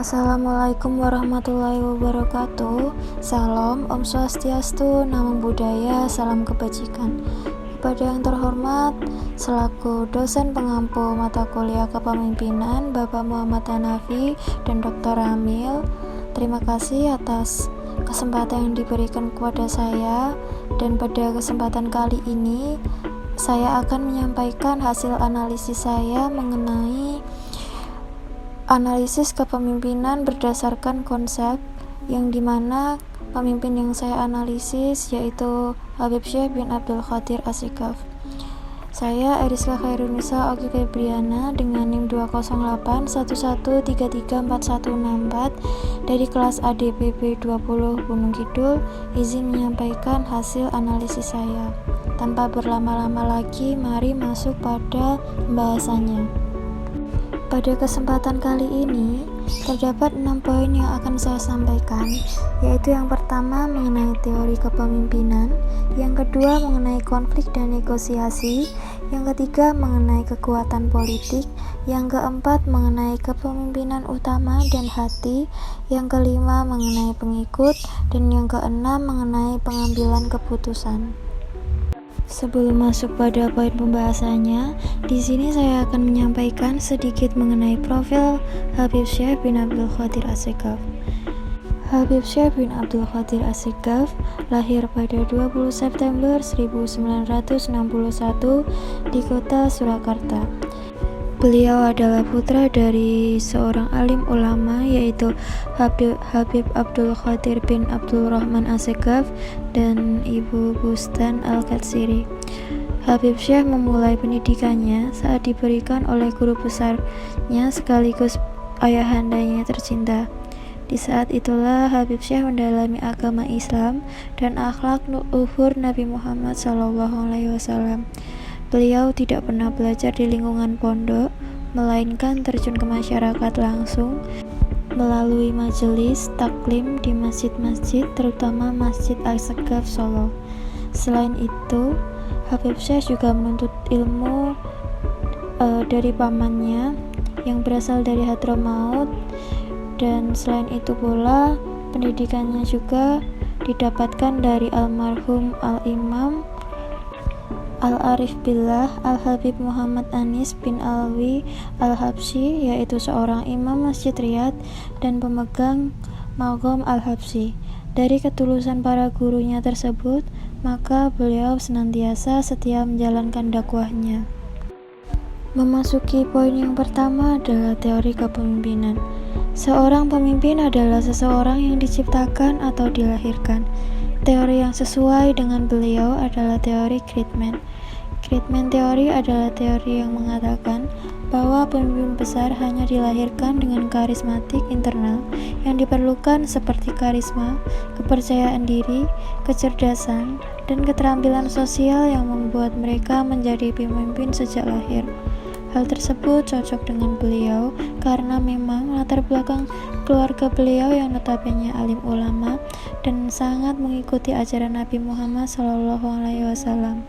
Assalamualaikum warahmatullahi wabarakatuh. Salam, Om Swastiastu, Namo Buddhaya, salam kebajikan. Kepada yang terhormat, selaku dosen pengampu mata kuliah kepemimpinan Bapak Muhammad Hanafi dan Dr. Ramil, terima kasih atas kesempatan yang diberikan kepada saya. Dan pada kesempatan kali ini, saya akan menyampaikan hasil analisis saya mengenai analisis kepemimpinan berdasarkan konsep, yang dimana pemimpin yang saya analisis yaitu Habib Syekh bin Abdul Qadir As-Shighaf. Saya Eriska Khairunisa Oki Febriana dengan NIM 20811334164 dari kelas ADPB 20 Gunung Kidul, izin menyampaikan hasil analisis saya. Tanpa berlama-lama lagi, mari masuk pada pembahasannya. Pada kesempatan kali ini, terdapat 6 poin yang akan saya sampaikan, yaitu yang pertama mengenai teori kepemimpinan, yang kedua mengenai konflik dan negosiasi, yang ketiga mengenai kekuatan politik, yang keempat mengenai kepemimpinan utama dan hati, yang kelima mengenai pengikut, dan yang keenam mengenai pengambilan keputusan. Sebelum masuk pada poin pembahasannya, di sini saya akan menyampaikan sedikit mengenai profil Habib Syekh bin Abdul Qadir As-Shighaf. Habib Syekh bin Abdul Qadir As-Shighaf lahir pada 20 September 1961 di kota Surakarta. Beliau adalah putra dari seorang alim ulama, yaitu Habib Abdul Qadir bin Abdul Rahman As-Shighaf dan Ibu Bustan Al-Katsiri. Habib Syekh memulai pendidikannya saat diberikan oleh guru besarnya sekaligus ayahandanya tercinta. Di saat itulah Habib Syekh mendalami agama Islam dan akhlak luhur Nabi Muhammad SAW. Beliau tidak pernah belajar di lingkungan pondok, melainkan terjun ke masyarakat langsung melalui majelis taklim di masjid-masjid, terutama Masjid Al-Shighaf Solo. Selain itu, Habib Syekh juga menuntut ilmu dari pamannya yang berasal dari Hadramaut, dan selain itu pula pendidikannya juga didapatkan dari almarhum Al-Imam Al-Arif Billah Al-Habib Muhammad Anis bin Alwi Al-Habsyi, yaitu seorang imam Masjid Riyadh dan pemegang Maqam Al-Habsyi. Dari ketulusan para gurunya tersebut, maka beliau senantiasa setia menjalankan dakwahnya. Memasuki poin yang pertama adalah teori kepemimpinan. Seorang pemimpin adalah seseorang yang diciptakan atau dilahirkan. Teori yang sesuai dengan beliau adalah teori Friedman. Friedman teori adalah teori yang mengatakan bahwa pemimpin besar hanya dilahirkan dengan karismatik internal yang diperlukan seperti karisma, kepercayaan diri, kecerdasan, dan keterampilan sosial yang membuat mereka menjadi pemimpin sejak lahir. Hal tersebut cocok dengan beliau karena memang latar belakang keluarga beliau yang notabene alim ulama dan sangat mengikuti ajaran Nabi Muhammad SAW.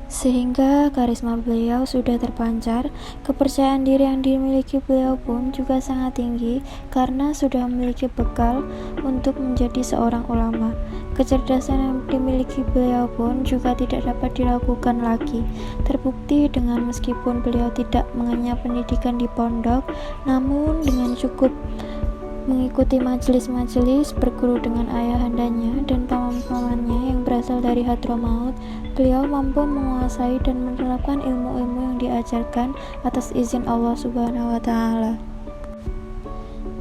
Sehingga karisma beliau sudah terpancar. Kepercayaan diri yang dimiliki beliau pun juga sangat tinggi karena sudah memiliki bekal untuk menjadi seorang ulama. Kecerdasan yang dimiliki beliau pun juga tidak dapat diragukan lagi. Terbukti dengan meskipun beliau tidak mengenyam pendidikan di pondok, namun dengan cukup mengikuti majelis-majelis, berguru dengan ayahandanya dan paman-pamannya yang berasal dari Hadramaut, beliau mampu menguasai dan menerapkan ilmu-ilmu yang diajarkan atas izin Allah Subhanahu wa Ta'ala.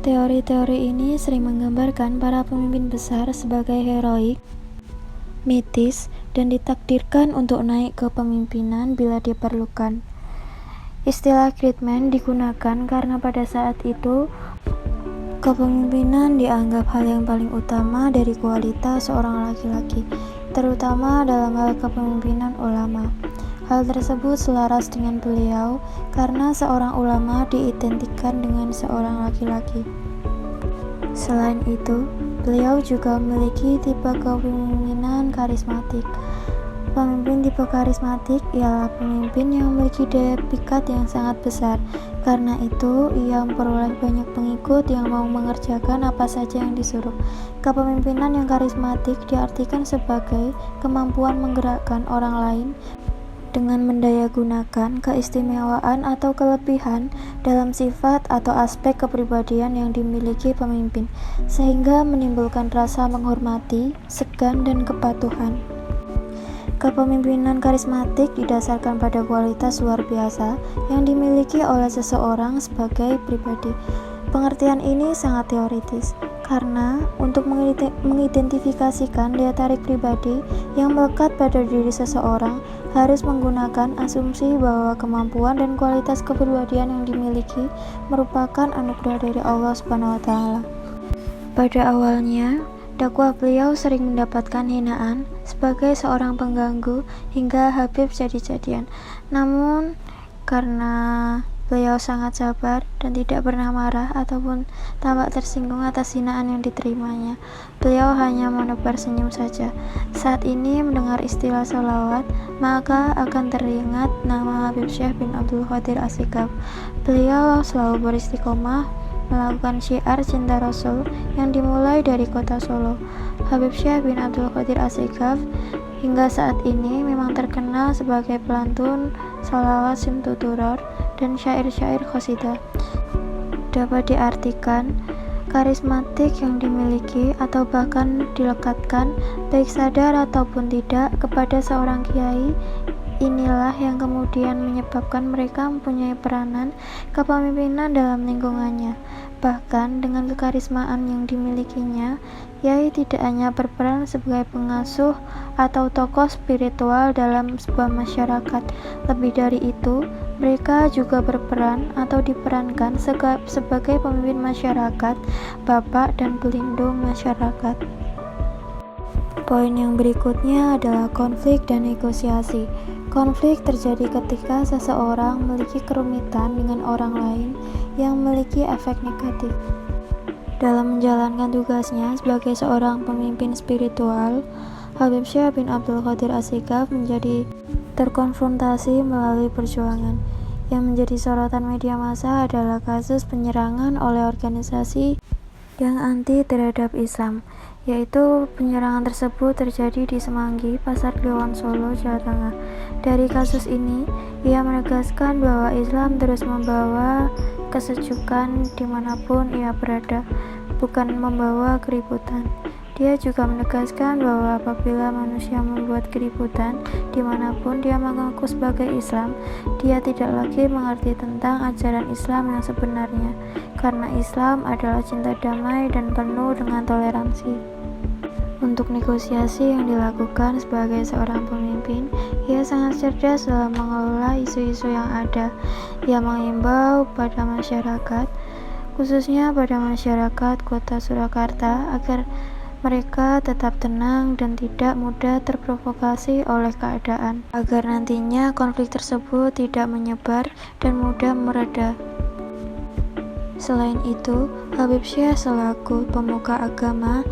Teori-teori ini sering menggambarkan para pemimpin besar sebagai heroik, mitis, dan ditakdirkan untuk naik ke pemimpinan bila diperlukan. Istilah Friedman digunakan karena pada saat itu kepemimpinan dianggap hal yang paling utama dari kualitas seorang laki-laki, terutama dalam hal kepemimpinan ulama. Hal tersebut selaras dengan beliau karena seorang ulama diidentikan dengan seorang laki-laki. Selain itu, beliau juga memiliki tipe kepemimpinan karismatik. Pemimpin tipe karismatik ialah pemimpin yang memiliki daya pikat yang sangat besar Karena itu, ia memperoleh banyak pengikut yang mau mengerjakan apa saja yang disuruh. Kepemimpinan yang karismatik diartikan sebagai kemampuan menggerakkan orang lain dengan mendayagunakan keistimewaan atau kelebihan dalam sifat atau aspek kepribadian yang dimiliki pemimpin, sehingga menimbulkan rasa menghormati, segan, dan kepatuhan. Kepemimpinan karismatik didasarkan pada kualitas luar biasa yang dimiliki oleh seseorang sebagai pribadi. Pengertian ini sangat teoritis, karena untuk mengidentifikasikan daya tarik pribadi yang melekat pada diri seseorang harus menggunakan asumsi bahwa kemampuan dan kualitas kepribadian yang dimiliki merupakan anugerah dari Allah SWT. Pada awalnya, dakwah beliau sering mendapatkan hinaan sebagai seorang pengganggu hingga Habib jadi-jadian. Namun, karena beliau sangat sabar dan tidak pernah marah ataupun tampak tersinggung atas hinaan yang diterimanya, beliau hanya menebar senyum saja. Saat ini mendengar istilah salawat, maka akan teringat nama Habib Syekh bin Abdul Qadir As-Segaf. Beliau selalu beristiqomah melakukan syiar cinta Rasul yang dimulai dari kota Solo. Habib Syekh bin Abdul Qadir As-Segaf hingga saat ini memang terkenal sebagai pelantun salawat simtuturor dan syair-syair qasidah. Dapat diartikan karismatik yang dimiliki atau bahkan dilekatkan baik sadar ataupun tidak kepada seorang kiai, inilah yang kemudian menyebabkan mereka mempunyai peranan kepemimpinan dalam lingkungannya. Bahkan dengan kekarismaan yang dimilikinya, Yai tidak hanya berperan sebagai pengasuh atau tokoh spiritual dalam sebuah masyarakat. Lebih dari itu, mereka juga berperan atau diperankan sebagai pemimpin masyarakat, bapak dan pelindung masyarakat. Poin yang berikutnya adalah konflik dan negosiasi. Konflik terjadi ketika seseorang memiliki kerumitan dengan orang lain yang memiliki efek negatif. Dalam menjalankan tugasnya sebagai seorang pemimpin spiritual, Habib Syekh bin Abdul Qadir As-Segaf menjadi terkonfrontasi melalui perjuangan. Yang menjadi sorotan media massa adalah kasus penyerangan oleh organisasi yang anti terhadap Islam, yaitu penyerangan tersebut terjadi di Semanggi, Pasar Kliwon, Solo, Jawa Tengah. Dari kasus ini, ia menegaskan bahwa Islam terus membawa kesejukan dimanapun ia berada, bukan membawa keributan. Dia juga menegaskan bahwa apabila manusia membuat keributan dimanapun dia mengaku sebagai Islam, dia tidak lagi mengerti tentang ajaran Islam yang sebenarnya, karena Islam adalah cinta damai dan penuh dengan toleransi. Untuk negosiasi yang dilakukan sebagai seorang pemimpin, ia sangat cerdas dalam mengelola isu-isu yang ada. Ia mengimbau pada masyarakat, khususnya pada masyarakat kota Surakarta, agar mereka tetap tenang dan tidak mudah terprovokasi oleh keadaan, agar nantinya konflik tersebut tidak menyebar dan mudah mereda. Selain itu, Habib Syekh selaku pemuka agama,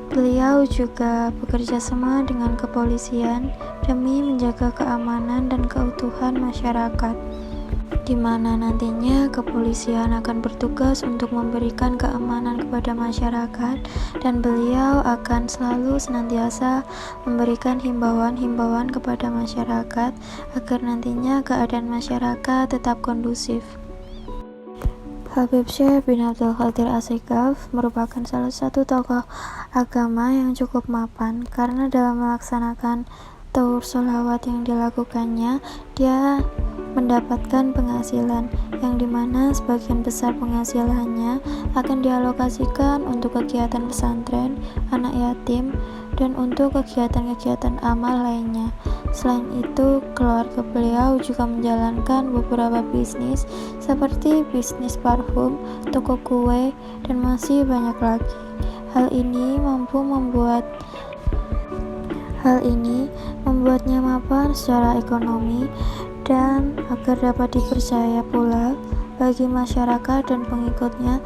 beliau juga bekerja sama dengan kepolisian demi menjaga keamanan dan keutuhan masyarakat, di mana nantinya kepolisian akan bertugas untuk memberikan keamanan kepada masyarakat, dan beliau akan selalu senantiasa memberikan himbauan-himbauan kepada masyarakat agar nantinya keadaan masyarakat tetap kondusif. Habib Syekh bin Abdul Qadir As-Segaf merupakan salah satu tokoh agama yang cukup mapan, karena dalam melaksanakan taur sholawat yang dilakukannya, dia mendapatkan penghasilan, yang dimana sebagian besar penghasilannya akan dialokasikan untuk kegiatan pesantren, anak yatim, dan untuk kegiatan-kegiatan amal lainnya. Selain itu, keluarga beliau juga menjalankan beberapa bisnis seperti bisnis parfum, toko kue, dan masih banyak lagi. Hal ini membuatnya mapan secara ekonomi, dan agar dapat dipercaya pula bagi masyarakat dan pengikutnya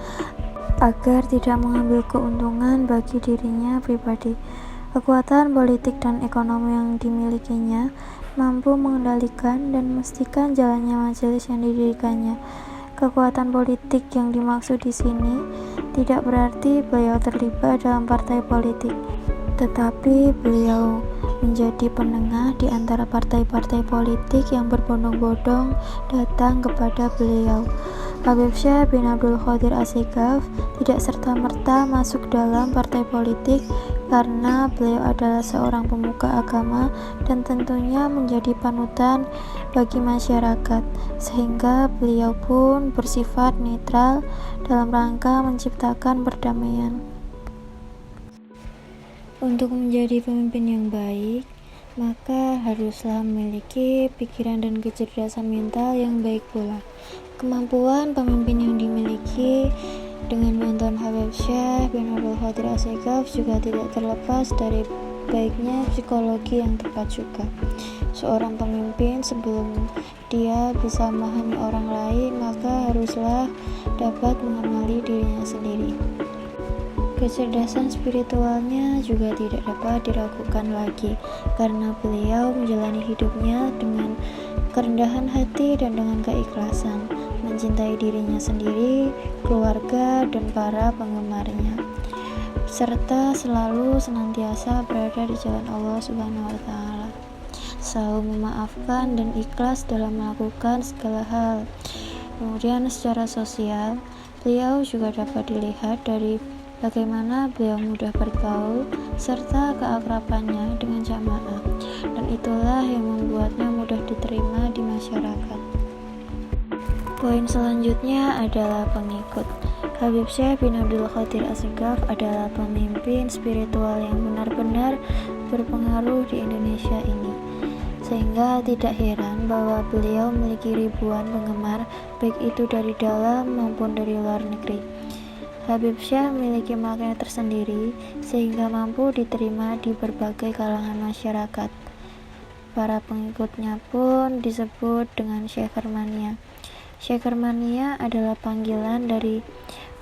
agar tidak mengambil keuntungan bagi dirinya pribadi. Kekuatan politik dan ekonomi yang dimilikinya mampu mengendalikan dan memastikan jalannya majelis yang didirikannya. Kekuatan politik yang dimaksud di sini tidak berarti beliau terlibat dalam partai politik, tetapi beliau menjadi penengah di antara partai-partai politik yang berbondong-bondong datang kepada beliau. Habib Syekh bin Abdul Qadir As-Segaf tidak serta-merta masuk dalam partai politik karena beliau adalah seorang pemuka agama dan tentunya menjadi panutan bagi masyarakat, sehingga beliau pun bersifat netral dalam rangka menciptakan perdamaian. Untuk menjadi pemimpin yang baik, maka haruslah memiliki pikiran dan kecerdasan mental yang baik pula. Kemampuan pemimpin yang dimiliki dengan bantuan Habib Syekh bin Abdul Qadir As-Segaf juga tidak terlepas dari baiknya psikologi yang tepat juga. Seorang pemimpin sebelum dia bisa memahami orang lain, maka haruslah dapat mengenali dirinya sendiri. Kecerdasan spiritualnya juga tidak dapat diragukan lagi, karena beliau menjalani hidupnya dengan kerendahan hati dan dengan keikhlasan, mencintai dirinya sendiri, keluarga, dan para penggemarnya, serta selalu senantiasa berada di jalan Allah Subhanahu wa Ta'ala, selalu memaafkan dan ikhlas dalam melakukan segala hal. Kemudian secara sosial, beliau juga dapat dilihat dari bagaimana beliau mudah bergaul serta keakrabannya dengan jamaah, dan itulah yang membuatnya mudah diterima di masyarakat. Poin selanjutnya adalah pengikut. Habib Syekh bin Abdul Qadir As-Segaf adalah pemimpin spiritual yang benar-benar berpengaruh di Indonesia ini, sehingga tidak heran bahwa beliau memiliki ribuan penggemar, baik itu dari dalam maupun dari luar negeri. Habib Syekh memiliki makna tersendiri sehingga mampu diterima di berbagai kalangan masyarakat. Para pengikutnya pun disebut dengan Syekermania. Syekermania adalah panggilan dari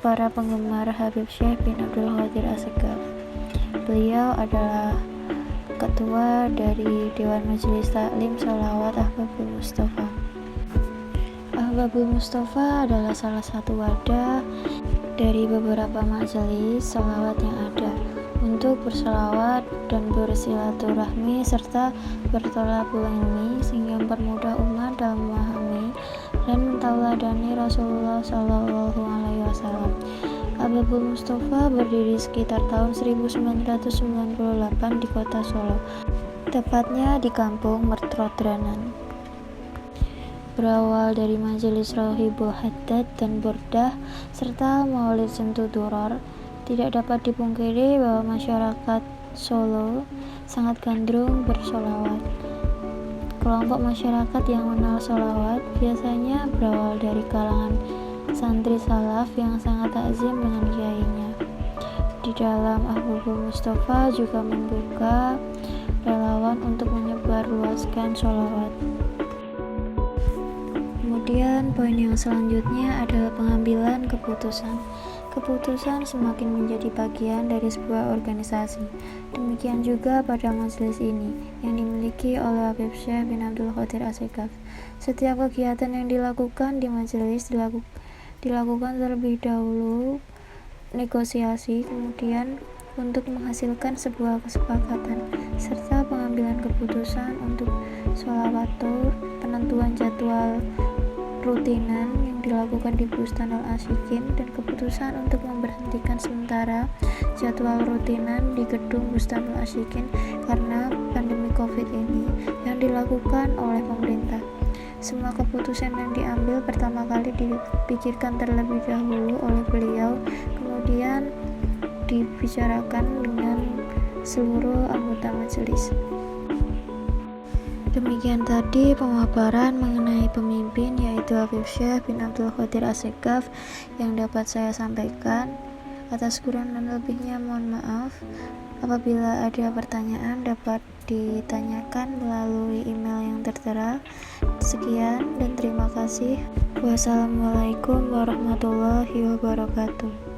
para penggemar Habib Syekh bin Abdul Qadir As-Segaf. Beliau adalah ketua dari Dewan Majelis Taklim Sholawat Ahbabul Mustofa. Ahbabul Mustofa adalah salah satu wadah dari beberapa majelis sholawat yang ada untuk berselawat dan bersilaturahmi serta bertolabul ilmi, sehingga mempermudah umat dalam memahami dan mentauladani Rasulullah Shallallahu Alaihi Wasallam. Ahbabul Mustofa berdiri sekitar tahun 1998 di kota Solo, tepatnya di kampung Mertrodranan. Berawal dari majelis Rauhibul Haddad dan Burdah serta Maulid Sentu Duror, tidak dapat dipungkiri bahwa masyarakat Solo sangat gandrung bersolawat. Kelompok masyarakat yang mengenal solawat biasanya berawal dari kalangan santri salaf yang sangat takzim dengan kiainya. Di dalam Ahbabul Mustofa juga membuka relawan untuk menyebarluaskan solawat. Kemudian poin yang selanjutnya adalah pengambilan keputusan. Keputusan semakin menjadi bagian dari sebuah organisasi. Demikian juga pada majelis ini yang dimiliki oleh Habib Syekh bin Abdul Qadir As-Segaf. Setiap kegiatan yang dilakukan di majelis dilakukan terlebih dahulu negosiasi, kemudian untuk menghasilkan sebuah kesepakatan, serta pengambilan keputusan untuk sholawatur, penentuan jadwal rutinan yang dilakukan di Bustanul Asyikin, dan keputusan untuk memberhentikan sementara jadwal rutinan di gedung Bustanul Asyikin karena pandemi COVID ini yang dilakukan oleh pemerintah. Semua keputusan yang diambil pertama kali dipikirkan terlebih dahulu oleh beliau, kemudian dibicarakan dengan seluruh anggota majelis. Demikian tadi pemaparan mengenai pemimpin, yaitu Habib Syekh bin Abdul Qadir As-Segaf yang dapat saya sampaikan. Atas kurang dan lebihnya mohon maaf. Apabila ada pertanyaan dapat ditanyakan melalui email yang tertera. Sekian dan terima kasih. Wassalamualaikum warahmatullahi wabarakatuh.